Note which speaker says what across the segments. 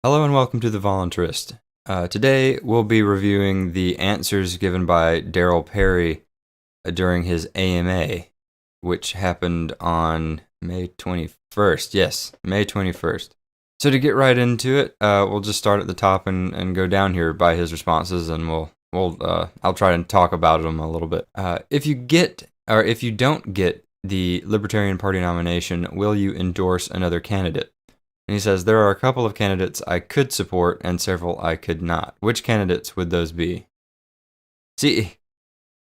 Speaker 1: Hello and welcome to The Voluntarist. Today we'll be reviewing the answers given by Darryl Perry during his AMA, which happened on May 21st. Yes, May 21st. So to get right into it, we'll just start at the top and go down here by his responses, and I'll try to talk about them a little bit. If you don't get the Libertarian Party nomination, will you endorse another candidate? And he says, there are a couple of candidates I could support and several I could not. Which candidates would those be? See,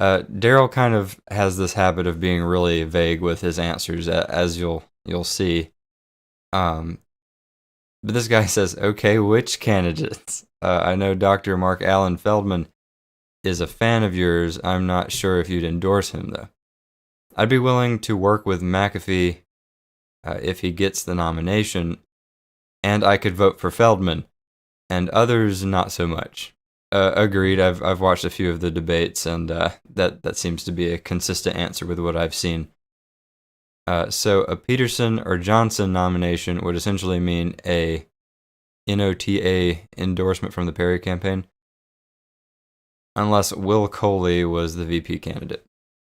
Speaker 1: Darryl kind of has this habit of being really vague with his answers, as you'll see. But this guy says, okay, which candidates? I know Dr. Mark Allen Feldman is a fan of yours. I'm not sure if you'd endorse him, though. I'd be willing to work with McAfee if he gets the nomination, and I could vote for Feldman, and others not so much. Agreed. I've watched a few of the debates, and that seems to be a consistent answer with what I've seen. So a Peterson or Johnson nomination would essentially mean a NOTA endorsement from the Perry campaign, unless Will Coley was the VP candidate.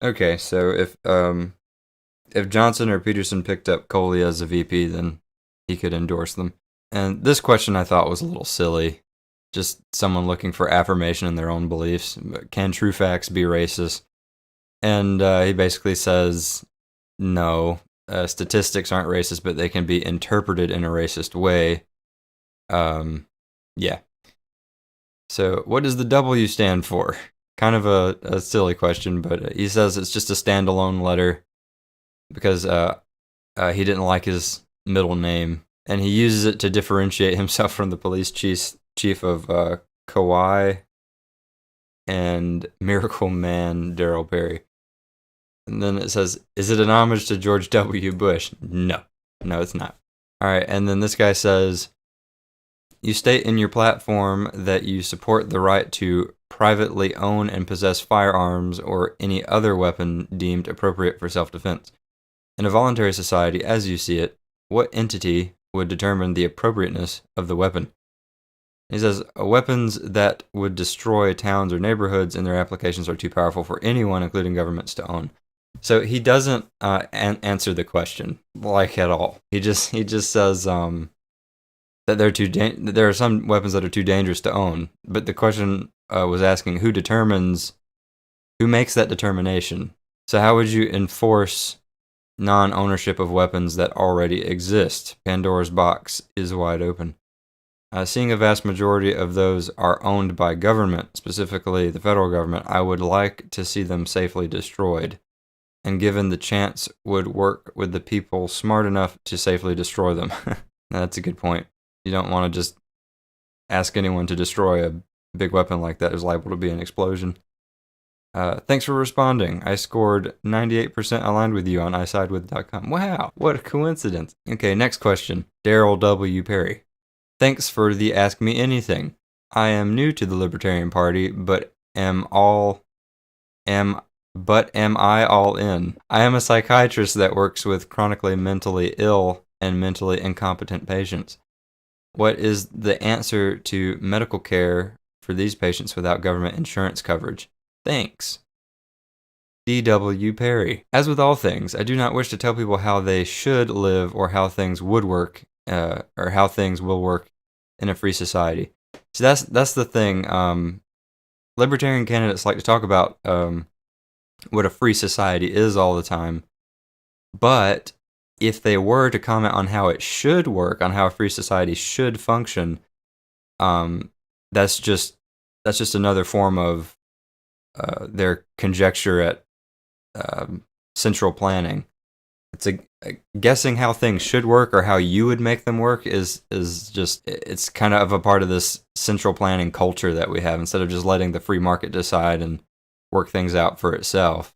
Speaker 1: Okay, so if Johnson or Peterson picked up Coley as a VP, then he could endorse them. And this question I thought was a little silly. Just someone looking for affirmation in their own beliefs. Can true facts be racist? And he basically says, no, statistics aren't racist, but they can be interpreted in a racist way. Yeah. So what does the W stand for? Kind of a silly question, but he says it's just a standalone letter because he didn't like his middle name, and he uses it to differentiate himself from the police chief of Kauai and Miracle Man Darryl Perry. And then it says, is it an homage to George W. Bush? No, it's not. All right, and then this guy says, you state in your platform that you support the right to privately own and possess firearms or any other weapon deemed appropriate for self-defense. In a voluntary society, as you see it, what entity would determine the appropriateness of the weapon? He says, weapons that would destroy towns or neighborhoods and their applications are too powerful for anyone, including governments, to own. So he doesn't answer the question, like, at all. He just says that there are some weapons that are too dangerous to own. But the question was asking who makes that determination? So how would you enforce non-ownership of weapons that already exist? Pandora's box is wide open. Seeing a vast majority of those are owned by government, specifically the federal government, I would like to see them safely destroyed, and given the chance would work with the people smart enough to safely destroy them. That's a good point. You don't want to just ask anyone to destroy a big weapon like that. There's liable to be an explosion. Thanks for responding. I scored 98% aligned with you on isidewith.com. Wow, what a coincidence. Okay, next question. Darryl W. Perry. Thanks for the Ask Me Anything. I am new to the Libertarian Party, but am I all in? I am a psychiatrist that works with chronically mentally ill and mentally incompetent patients. What is the answer to medical care for these patients without government insurance coverage? Thanks. D.W. Perry. As with all things, I do not wish to tell people how they should live or how things would work, or how things will work in a free society. So that's the thing. Libertarian candidates like to talk about what a free society is all the time, but if they were to comment on how it should work, on how a free society should function, that's just another form of their conjecture at central planning. It's guessing how things should work or how you would make them work is just, it's kind of a part of this central planning culture that we have, instead of just letting the free market decide and work things out for itself.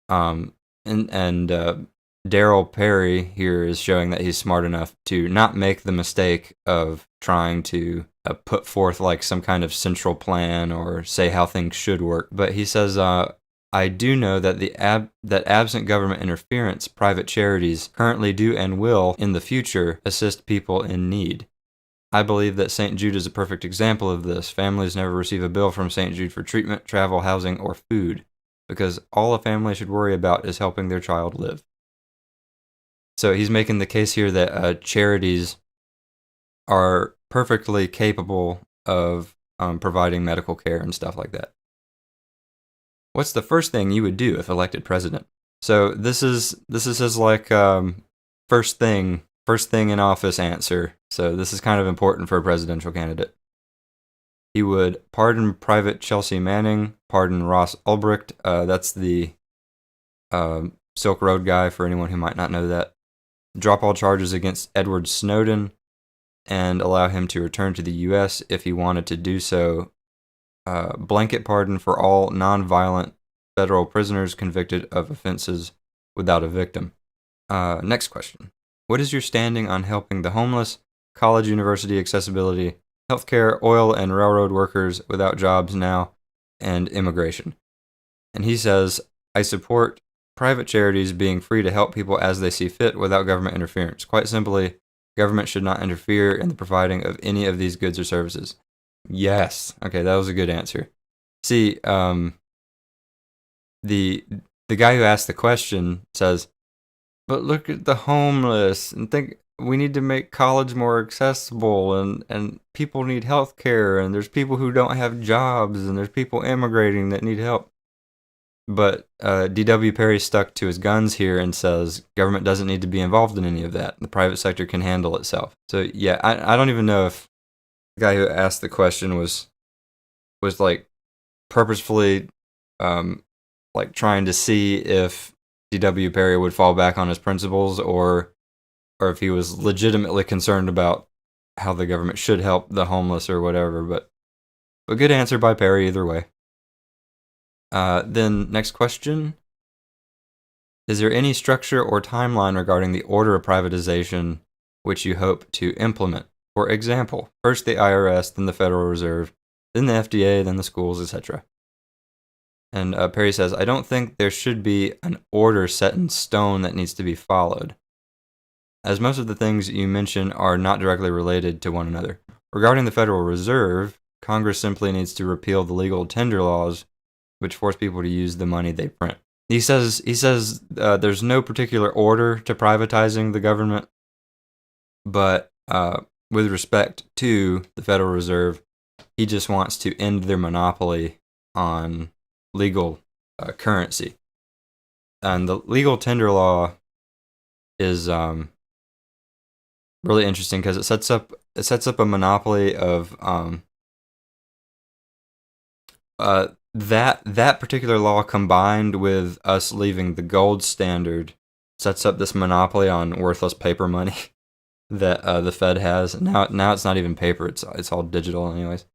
Speaker 1: And Darryl Perry here is showing that he's smart enough to not make the mistake of trying to put forth like some kind of central plan or say how things should work. But he says, I do know that that absent government interference, private charities currently do and will in the future assist people in need. I believe that St. Jude is a perfect example of this. Families never receive a bill from St. Jude for treatment, travel, housing, or food, because all a family should worry about is helping their child live. So he's making the case here that charities are perfectly capable of providing medical care and stuff like that. What's the first thing you would do if elected president? So this is his like first thing in office answer. So this is kind of important for a presidential candidate. He would pardon Private Chelsea Manning, pardon Ross Ulbricht. That's the Silk Road guy, for anyone who might not know that. Drop all charges against Edward Snowden and allow him to return to the U.S. if he wanted to do so. Blanket pardon for all non-violent federal prisoners convicted of offenses without a victim. Next question. What is your standing on helping the homeless, college university accessibility, healthcare, oil and railroad workers without jobs now, and immigration? And he says, I support private charities being free to help people as they see fit without government interference. Quite simply, government should not interfere in the providing of any of these goods or services. Yes. Okay, that was a good answer. See, the guy who asked the question says, but look at the homeless and think we need to make college more accessible and people need health care and there's people who don't have jobs and there's people immigrating that need help. But D.W. Perry stuck to his guns here and says government doesn't need to be involved in any of that. The private sector can handle itself. So yeah, I don't even know if the guy who asked the question was like purposefully like trying to see if D.W. Perry would fall back on his principles or if he was legitimately concerned about how the government should help the homeless or whatever. But a good answer by Perry either way. Then next question. Is there any structure or timeline regarding the order of privatization which you hope to implement? For example, first the IRS, then the Federal Reserve, then the FDA, then the schools, etc. And Perry says, I don't think there should be an order set in stone that needs to be followed, as most of the things you mention are not directly related to one another. Regarding the Federal Reserve, Congress simply needs to repeal the legal tender laws which force people to use the money they print. He says there's no particular order to privatizing the government, but with respect to the Federal Reserve, he just wants to end their monopoly on legal currency. And the legal tender law is really interesting because it sets up a monopoly of that particular law combined with us leaving the gold standard sets up this monopoly on worthless paper money that the Fed has. Now it's not even paper, it's all digital anyways.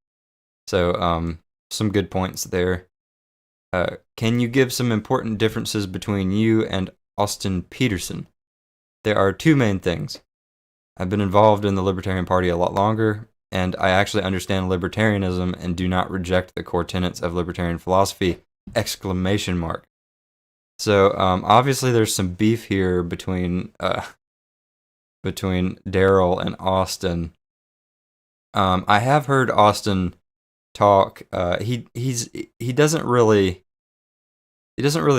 Speaker 1: So some good points there. Can you give some important differences between you and Austin Peterson? There are two main things. I've been involved in the Libertarian Party a lot longer, and I actually understand libertarianism and do not reject the core tenets of libertarian philosophy! So obviously there's some beef here between Darryl and Austin. I have heard Austin talk. He doesn't really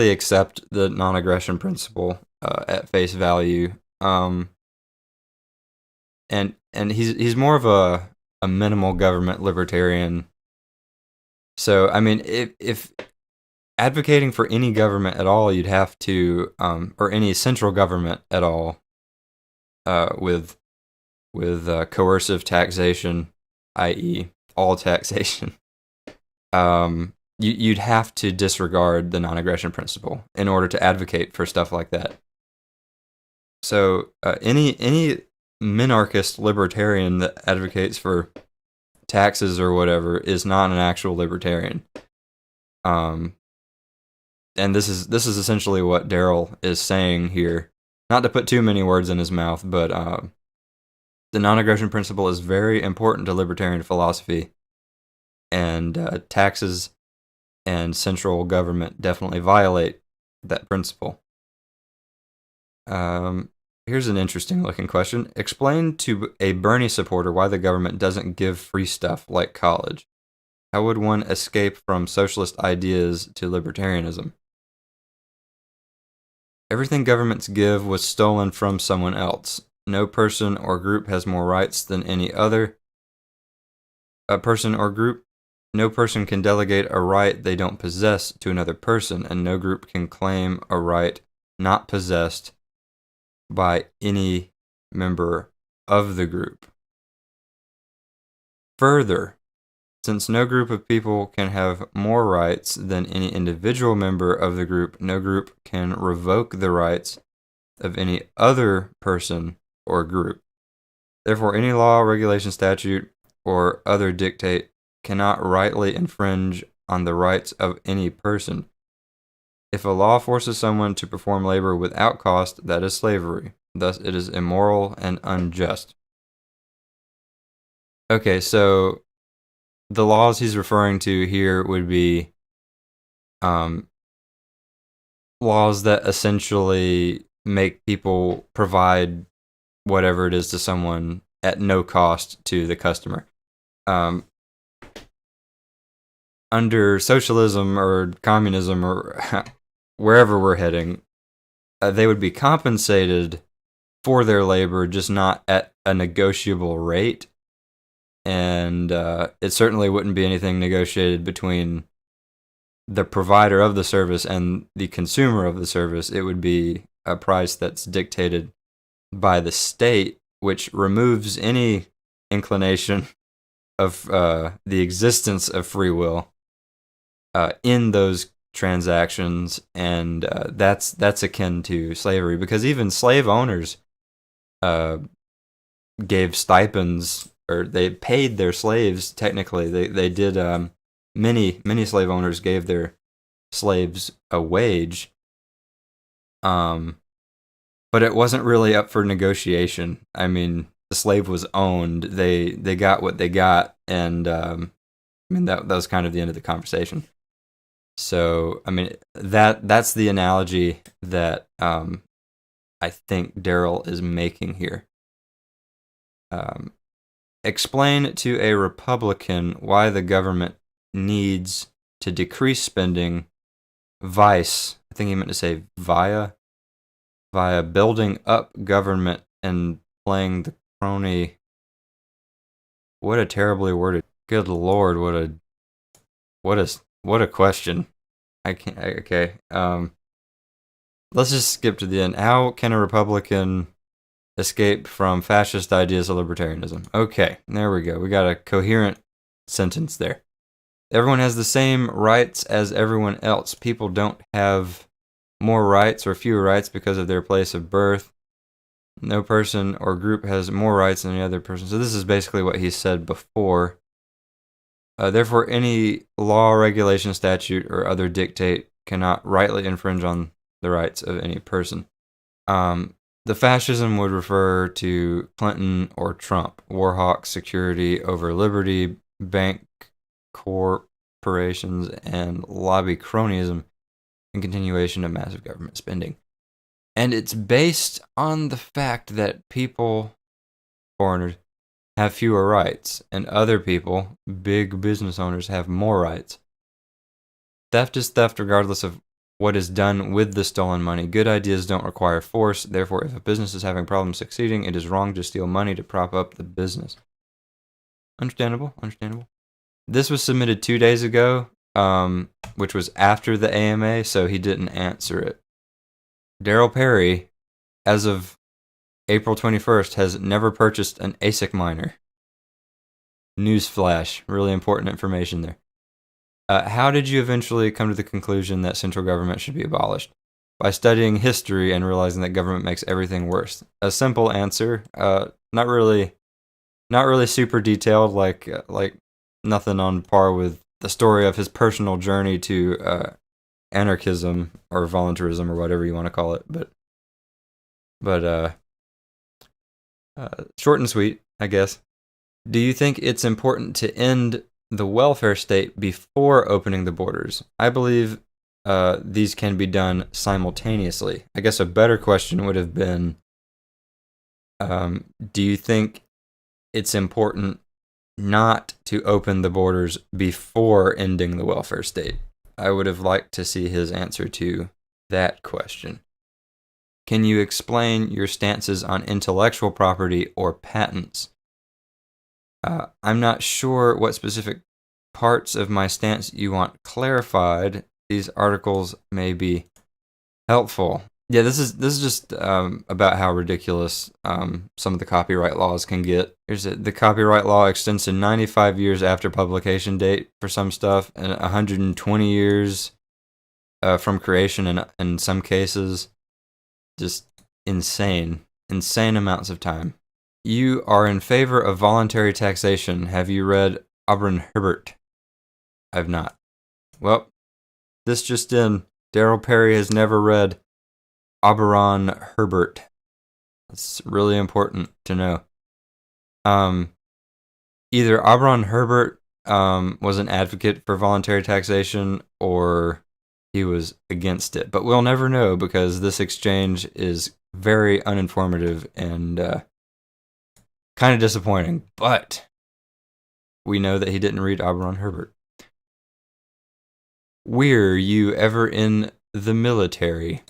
Speaker 1: accept the non-aggression principle at face value. And he's more of a minimal government libertarian. So I mean, if advocating for any government at all, you'd have to or any central government at all with coercive taxation, i.e. all taxation, you'd have to disregard the non-aggression principle in order to advocate for stuff like that. So any minarchist libertarian that advocates for taxes or whatever is not an actual libertarian. And this is essentially what Darryl is saying here. Not to put too many words in his mouth, but the non-aggression principle is very important to libertarian philosophy, and taxes and central government definitely violate that principle. Here's an interesting looking question. Explain to a Bernie supporter why the government doesn't give free stuff like college. How would one escape from socialist ideas to libertarianism? Everything governments give was stolen from someone else. No person or group has more rights than any other. A person or group, no person can delegate a right they don't possess to another person, and no group can claim a right not possessed by any member of the group. Further, since no group of people can have more rights than any individual member of the group, no group can revoke the rights of any other person or group. Therefore, any law, regulation, statute, or other dictate cannot rightly infringe on the rights of any person. If a law forces someone to perform labor without cost, that is slavery. Thus, it is immoral and unjust. Okay, so the laws he's referring to here would be laws that essentially make people provide whatever it is to someone at no cost to the customer. Under socialism or communism or wherever we're heading, they would be compensated for their labor, just not at a negotiable rate. And it certainly wouldn't be anything negotiated between the provider of the service and the consumer of the service. It would be a price that's dictated by the state, which removes any inclination of the existence of free will in those transactions, and that's akin to slavery, because even slave owners gave stipends, or they paid their slaves. Technically, they did. Many slave owners gave their slaves a wage, but it wasn't really up for negotiation. I mean, the slave was owned. They got what they got, and I mean that was kind of the end of the conversation. So I mean that's the analogy that I think Darryl is making here. Explain to a Republican why the government needs to decrease spending I think he meant to say via building up government and playing the crony. What a terribly worded. Good Lord, what a question. I can't. Okay. Let's just skip to the end. How can a Republican escape from fascist ideas of libertarianism? Okay, there we go. We got a coherent sentence there. Everyone has the same rights as everyone else. People don't have more rights or fewer rights because of their place of birth. No person or group has more rights than any other person. So this is basically what he said before. Therefore, any law, regulation, statute, or other dictate cannot rightly infringe on the rights of any person. The fascism would refer to Clinton or Trump, warhawk security over liberty, bank corporations, and lobby cronyism, and continuation of massive government spending. And it's based on the fact that people, foreigners, have fewer rights, and other people, big business owners, have more rights. Theft is theft regardless of what is done with the stolen money. Good ideas don't require force. Therefore, if a business is having problems succeeding, it is wrong to steal money to prop up the business. Understandable. This was submitted 2 days ago, which was after the AMA, so he didn't answer it. Darryl Perry, as of April 21st, has never purchased an ASIC miner. Newsflash, really important information there. How did you eventually come to the conclusion that central government should be abolished? By studying history and realizing that government makes everything worse. A simple answer, not really super detailed, like nothing on par with the story of his personal journey to anarchism or voluntarism or whatever you want to call it, but short and sweet, I guess. Do you think it's important to end the welfare state before opening the borders? I believe these can be done simultaneously. I guess a better question would have been, Do you think it's important not to open the borders before ending the welfare state? I would have liked to see his answer to that question. Can you explain your stances on intellectual property or patents? I'm not sure what specific parts of my stance you want clarified. These articles may be helpful. Yeah, this is just about how ridiculous some of the copyright laws can get. The copyright law extends to 95 years after publication date for some stuff, and 120 years from creation in some cases. Just insane amounts of time. You are in favor of voluntary taxation. Have you read Auburn Herbert? I've not. Well, this just in. Darryl Perry has never read Auberon Herbert. That's really important to know. Either Auberon Herbert was an advocate for voluntary taxation or he was against it. But we'll never know because this exchange is very uninformative and kind of disappointing. But we know that he didn't read Auberon Herbert. Were you ever in the military?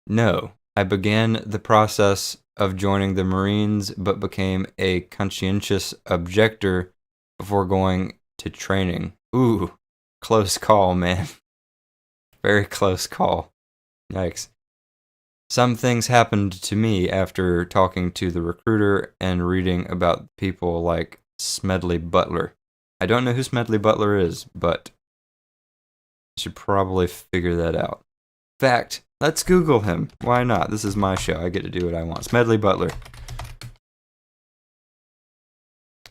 Speaker 1: No. I began the process of joining the Marines, but became a conscientious objector before going to training. Ooh, close call, man. Very close call. Yikes. Some things happened to me after talking to the recruiter and reading about people like Smedley Butler. I don't know who Smedley Butler is, but I should probably figure that out. Fact, let's Google him. Why not? This is my show. I get to do what I want. Smedley Butler.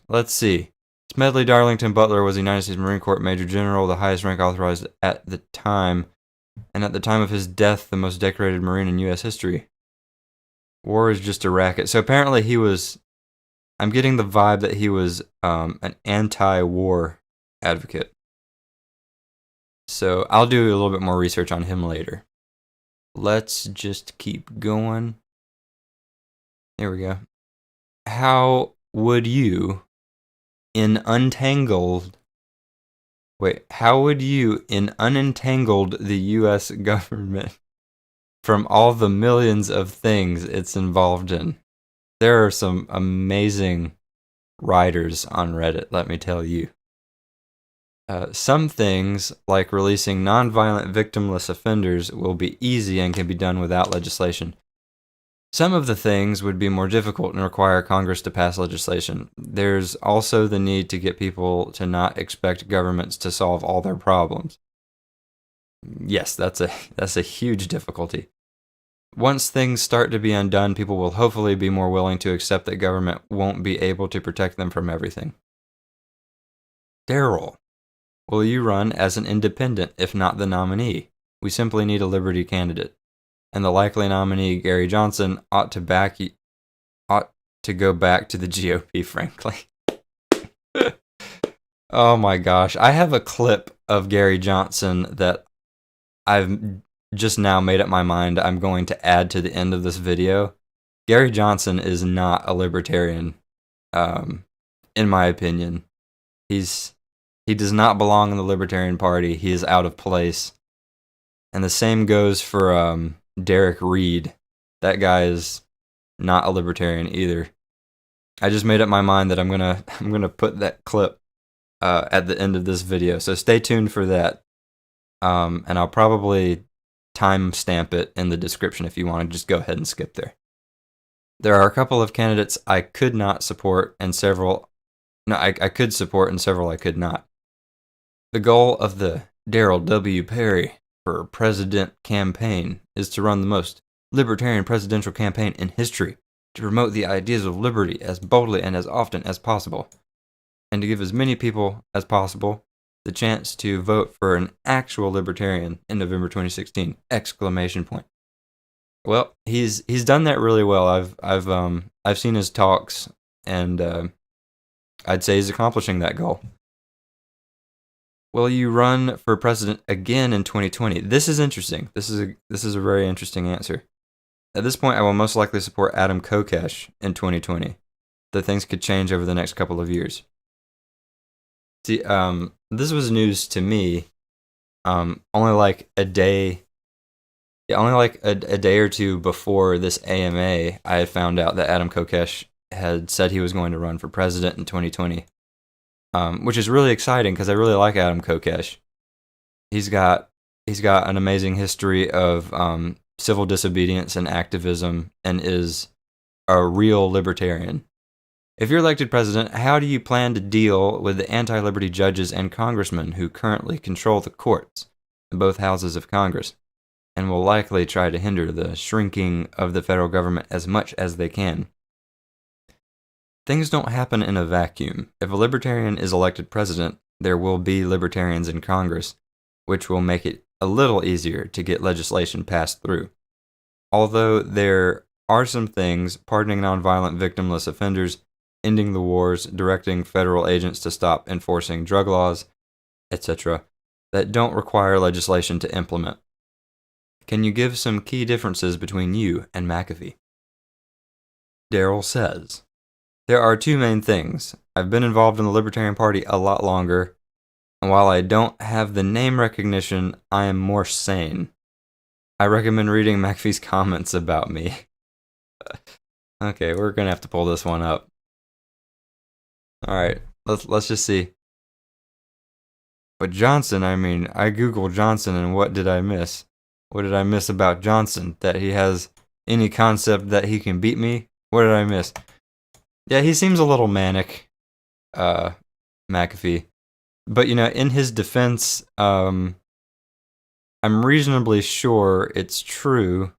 Speaker 1: Let's see. Smedley Darlington Butler was a United States Marine Corps Major General, the highest rank authorized at the time, and at the time of his death, the most decorated Marine in U.S. history. War is just a racket. So apparently he was, I'm getting the vibe that he was an anti-war advocate. So I'll do a little bit more research on him later. Let's just keep going. Here we go. How would you unentangle the U.S. government from all the millions of things it's involved in? There are some amazing writers on Reddit, let me tell you. Some things, like releasing nonviolent victimless offenders, will be easy and can be done without legislation. Some of the things would be more difficult and require Congress to pass legislation. There's also the need to get people to not expect governments to solve all their problems. Yes, that's a huge difficulty. Once things start to be undone, people will hopefully be more willing to accept that government won't be able to protect them from everything. Darryl, will you run as an independent if not the nominee? We simply need a Liberty candidate. And the likely nominee, Gary Johnson, ought to go back to the GOP, frankly. Oh my gosh. I have a clip of Gary Johnson that I've just now made up my mind I'm going to add to the end of this video. Gary Johnson is not a libertarian, in my opinion. He does not belong in the Libertarian Party. He is out of place. And the same goes for Derek Reed. That guy is not a libertarian either. I just made up my mind that I'm gonna put that clip at the end of this video, so stay tuned for that. And I'll probably timestamp it in the description if you want to just go ahead and skip there. There are a couple of candidates I could not support, and several I could support, and several I could not. The goal of the Darryl W. Perry for president campaign is to run the most libertarian presidential campaign in history, to promote the ideas of liberty as boldly and as often as possible, and to give as many people as possible the chance to vote for an actual libertarian in November 2016! Well, he's done that really well. I've seen his talks, and I'd say he's accomplishing that goal. Will you run for president again in 2020? This is interesting. This is a very interesting answer. At this point, I will most likely support Adam Kokesh in 2020, though things could change over the next couple of years. See, this was news to me. Only like a day, only like a day or two before this AMA, I had found out that Adam Kokesh had said he was going to run for president in 2020, which is really exciting because I really like Adam Kokesh. He's got an amazing history of civil disobedience and activism, and is a real libertarian. If you're elected president, how do you plan to deal with the anti-liberty judges and congressmen who currently control the courts in both houses of Congress, and will likely try to hinder the shrinking of the federal government as much as they can? Things don't happen in a vacuum. If a libertarian is elected president, there will be libertarians in Congress, which will make it a little easier to get legislation passed through. Although there are some things, pardoning nonviolent victimless offenders, ending the wars, directing federal agents to stop enforcing drug laws, etc., that don't require legislation to implement. Can you give some key differences between you and McAfee? Darryl says, there are two main things. I've been involved in the Libertarian Party a lot longer, and while I don't have the name recognition, I am more sane. I recommend reading McAfee's comments about me. Okay, we're gonna have to pull this one up. Alright, let's just see. But Johnson, I mean, I googled Johnson, and what did I miss? What did I miss about Johnson? That he has any concept that he can beat me? What did I miss? Yeah, he seems a little manic, McAfee. But, you know, in his defense, I'm reasonably sure it's true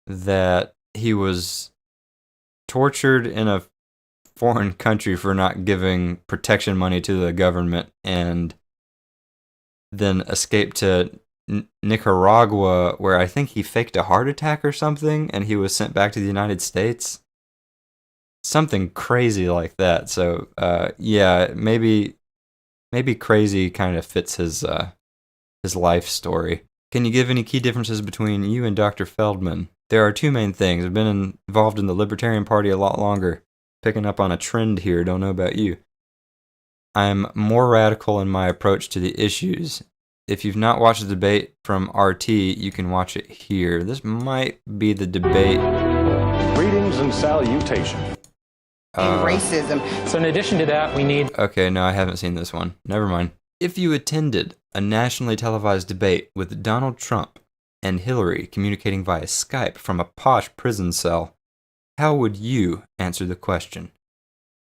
Speaker 1: that he was tortured in a foreign country for not giving protection money to the government, and then escaped to Nicaragua, where I think he faked a heart attack or something, and he was sent back to the United States. Something crazy like that. So, yeah, maybe crazy kind of fits his life story. Can you give any key differences between you and Dr. Feldman? There are two main things. I've been involved in the Libertarian Party a lot longer. Picking up on a trend here, don't know about you. I'm more radical in my approach to the issues. If you've not watched the debate from RT, you can watch it here. This might be the debate.
Speaker 2: Greetings and salutations.
Speaker 3: Racism. So in addition to that, we need...
Speaker 1: Okay, no, I haven't seen this one. Never mind. If you attended a nationally televised debate with Donald Trump and Hillary communicating via Skype from a posh prison cell, how would you answer the question?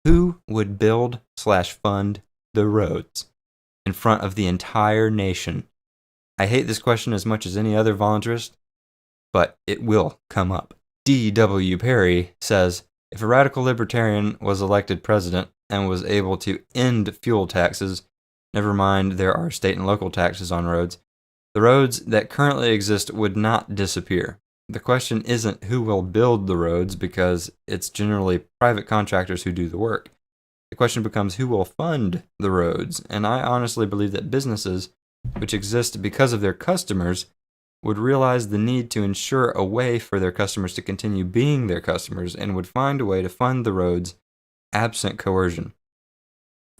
Speaker 1: Who would build/fund the roads in front of the entire nation? I hate this question as much as any other voluntarist, but it will come up. D.W. Perry says, if a radical libertarian was elected president and was able to end fuel taxes, never mind there are state and local taxes on roads, the roads that currently exist would not disappear. The question isn't who will build the roads, because it's generally private contractors who do the work. The question becomes who will fund the roads, and I honestly believe that businesses, which exist because of their customers, would realize the need to ensure a way for their customers to continue being their customers, and would find a way to fund the roads absent coercion.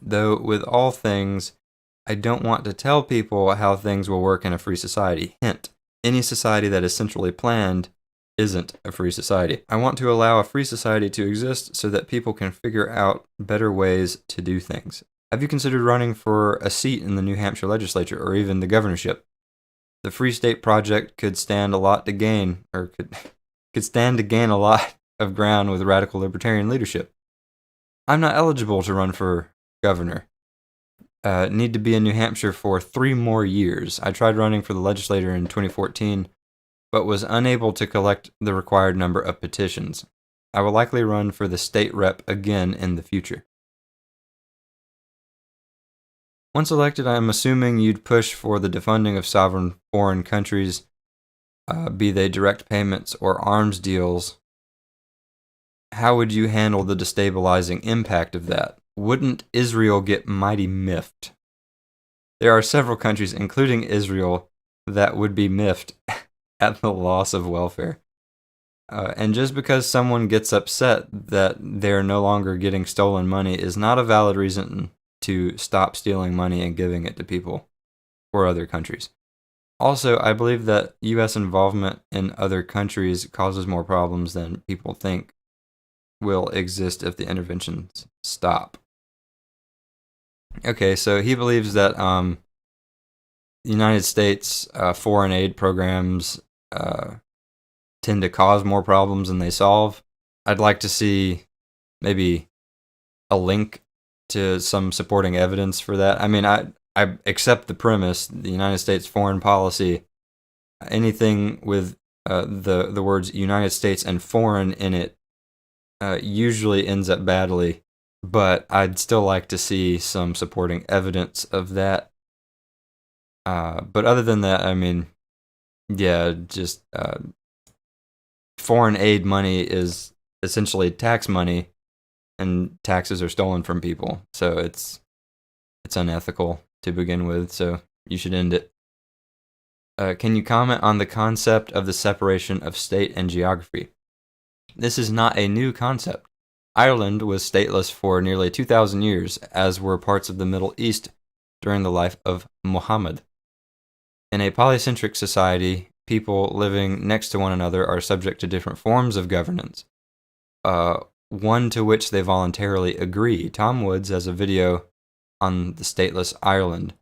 Speaker 1: Though with all things, I don't want to tell people how things will work in a free society. Hint, any society that is centrally planned isn't a free society. I want to allow a free society to exist so that people can figure out better ways to do things. Have you considered running for a seat in the New Hampshire legislature or even the governorship? The Free State Project could stand a lot to gain, or could stand to gain a lot of ground with radical libertarian leadership. I'm not eligible to run for governor. Need to be in New Hampshire for 3 more years. I tried running for the legislature in 2014, but was unable to collect the required number of petitions. I will likely run for the state rep again in the future. Once elected, I am assuming you'd push for the defunding of sovereign foreign countries, be they direct payments or arms deals. How would you handle the destabilizing impact of that? Wouldn't Israel get mighty miffed? There are several countries, including Israel, that would be miffed at the loss of welfare. And just because someone gets upset that they're no longer getting stolen money is not a valid reason to stop stealing money and giving it to people or other countries. Also, I believe that U.S. involvement in other countries causes more problems than people think will exist if the interventions stop. Okay, so he believes that the United States foreign aid programs tend to cause more problems than they solve. I'd like to see maybe a link to some supporting evidence for that. I mean, I accept the premise, the United States foreign policy, anything with the words United States and foreign in it usually ends up badly, but I'd still like to see some supporting evidence of that. But other than that, I mean, yeah, just foreign aid money is essentially tax money, and taxes are stolen from people, so it's unethical to begin with, so you should end it. Can you comment on the concept of the separation of state and geography? This is not a new concept. Ireland was stateless for nearly 2,000 years, as were parts of the Middle East during the life of Muhammad. In a polycentric society, people living next to one another are subject to different forms of governance, one to which they voluntarily agree. Tom Woods has a video on the stateless Ireland.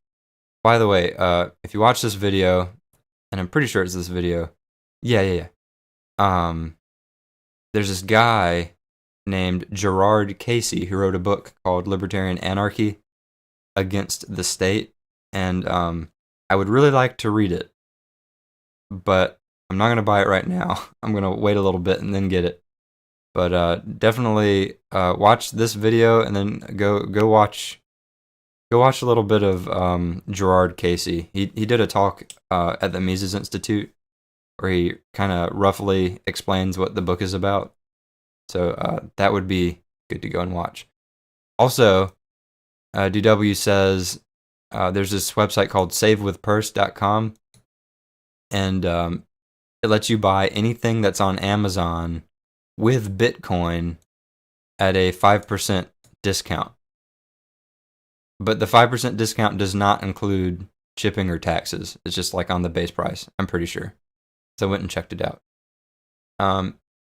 Speaker 1: By the way, if you watch this video, and I'm pretty sure it's this video, yeah. There's this guy named Gerard Casey who wrote a book called Libertarian Anarchy Against the State, and I would really like to read it, but I'm not going to buy it right now. I'm going to wait a little bit and then get it. But definitely watch this video and then go watch a little bit of Gerard Casey. He did a talk at the Mises Institute where he kind of roughly explains what the book is about. So that would be good to go and watch. Also, DW says there's this website called savewithpurse.com, and it lets you buy anything that's on Amazon with Bitcoin at a 5% discount. But the 5% discount does not include shipping or taxes. It's just like on the base price, I'm pretty sure. So I went and checked it out.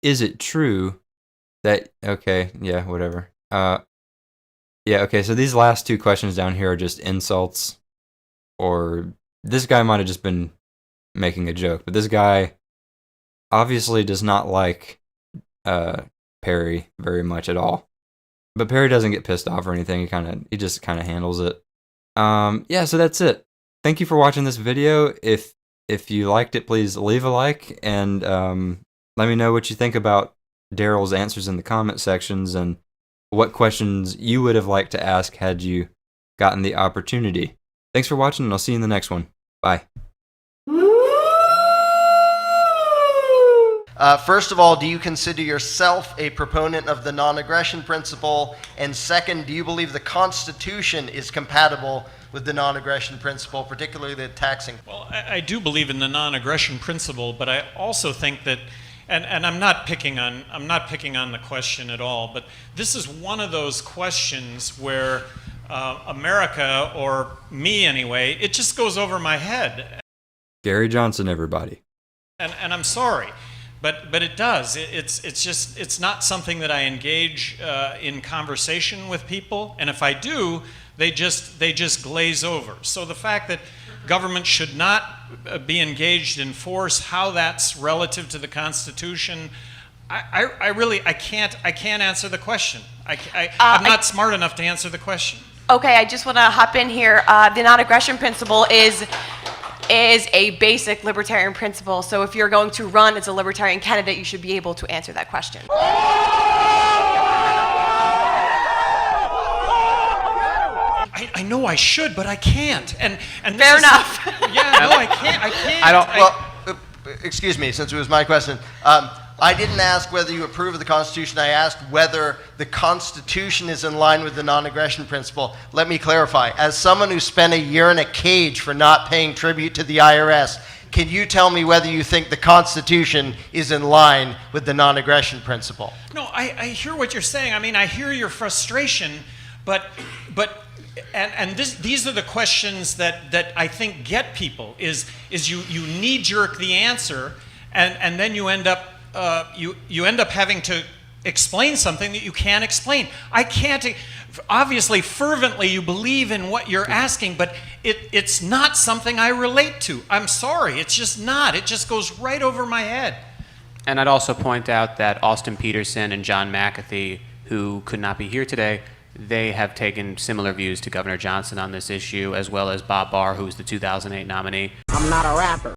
Speaker 1: Is it true that, okay, yeah, whatever. Yeah, okay, so these last two questions down here are just insults, or this guy might have just been making a joke, but this guy obviously does not like Perry very much at all. But Perry doesn't get pissed off or anything. He just kind of handles it. Yeah, so that's it. Thank you for watching this video. If you liked it, please leave a like, and let me know what you think about Darryl's answers in the comment sections, and what questions you would have liked to ask had you gotten the opportunity. Thanks for watching, and I'll see you in the next one. Bye.
Speaker 4: First of all, do you consider yourself a proponent of the non-aggression principle? And second, do you believe the Constitution is compatible with the non-aggression principle, particularly the taxing?
Speaker 5: Well, I do believe in the non-aggression principle, but I also think that, and I'm not picking on the question at all, but this is one of those questions where America, or me anyway, it just goes over my head.
Speaker 1: Gary Johnson, everybody.
Speaker 5: And I'm sorry. But it does. It's not something that I engage in conversation with people, and if I do, they just glaze over. So the fact that government should not be engaged in force, how that's relative to the Constitution, I can't answer the question. I'm not smart enough to answer the question.
Speaker 6: Okay, I just want to hop in here. The non-aggression principle is a basic libertarian principle. So if you're going to run as a libertarian candidate, you should be able to answer that question.
Speaker 5: I know I should, but I can't. And
Speaker 6: fair enough.
Speaker 5: Yeah, no, I can't.
Speaker 4: I don't. Well, excuse me, since it was my question. I didn't ask whether you approve of the Constitution. I asked whether the Constitution is in line with the non-aggression principle. Let me clarify. As someone who spent a year in a cage for not paying tribute to the IRS, Can you tell me whether you think the Constitution is in line with the non-aggression principle?
Speaker 5: No, I hear what you're saying. I mean, I hear your frustration, these are the questions that I think get people, is you knee-jerk the answer, and then you end up having to explain something that you can't explain. I can't. Obviously, fervently, you believe in what you're asking, but it's not something I relate to. I'm sorry, it's just not. It just goes right over my head.
Speaker 7: And I'd also point out that Austin Peterson and John McAfee, who could not be here today, they have taken similar views to Governor Johnson on this issue, as well as Bob Barr, who's the 2008 nominee.
Speaker 3: I'm not a rapper.